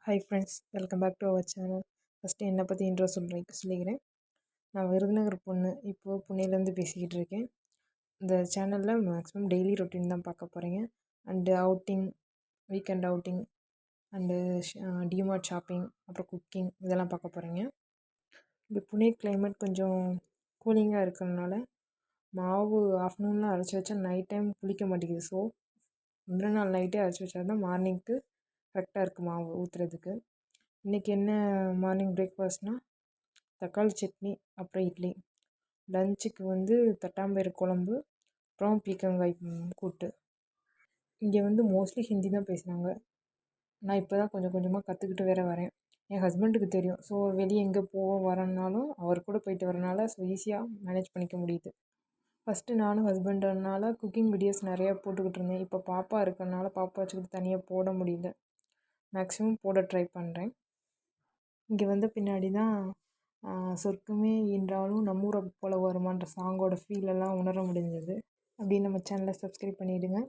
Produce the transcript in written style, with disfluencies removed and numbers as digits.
Hi friends, welcome back to our channel. First என்னை பற்றி intro சொல்லிக்கிறேன். நான் விருதுநகர் பொண்ணு. இப்போது புனேலேருந்து பேசிக்கிட்டு இருக்கேன். இந்த சேனலில் மேக்ஸிமம் டெய்லி ரொட்டீன் தான் பார்க்க போகிறீங்க. And outing, weekend outing, and DMart shopping, அப்புறம் குக்கிங் இதெல்லாம் பார்க்க போகிறீங்க. இந்த புனே கிளைமேட் கொஞ்சம் கூலிங்காக இருக்கிறதுனால மாவு ஆஃப்டர்நூன்லாம் அரைச்சி வச்சா நைட் டைம் புளிக்க மாட்டேங்குது. ஸோ முந்தின நாள் நைட்டே அரைச்சி வச்சா தான் மார்னிங்க்கு கரெக்டாக இருக்குது மாவு ஊற்றுறதுக்கு. இன்றைக்கி என்ன மார்னிங் பிரேக்ஃபாஸ்ட்னால் தக்காளி சட்னி, அப்புறம் இட்லி. லஞ்சுக்கு தட்டாம்பயிறு குழம்பு, அப்புறம் பீக்கங்காய் கூட்டு. இங்கே மோஸ்ட்லி ஹிந்தி தான் பேசுகிறாங்க. நான் இப்போ தான் கொஞ்சம் கொஞ்சமாக கற்றுக்கிட்டு வேறு வரேன். என் ஹஸ்பண்டுக்கு தெரியும். ஸோ வெளியே எங்கே வரேன்னாலும் அவர் கூட போயிட்டு வரனால ஸோ ஈஸியாக மேனேஜ் பண்ணிக்க முடியுது. ஃபஸ்ட்டு நானும் ஹஸ்பண்டுனால குக்கிங் வீடியோஸ் நிறையா போட்டுக்கிட்டு இருந்தேன். இப்போ பாப்பா இருக்கிறனால பாப்பா வச்சுக்கிட்டு தனியாக போட முடியல. மேக்ஸிமம் போட ட்ரை பண்ணுறேன். இங்கே வந்த பின்னாடி தான் சொர்க்கமே என்றாலும் நம்மூரை போல வருமான்ற சாங்கோட ஃபீலெல்லாம் உணர முடிஞ்சது. அப்படி நம்ம சேனலை சப்ஸ்கிரைப் பண்ணிவிடுங்க.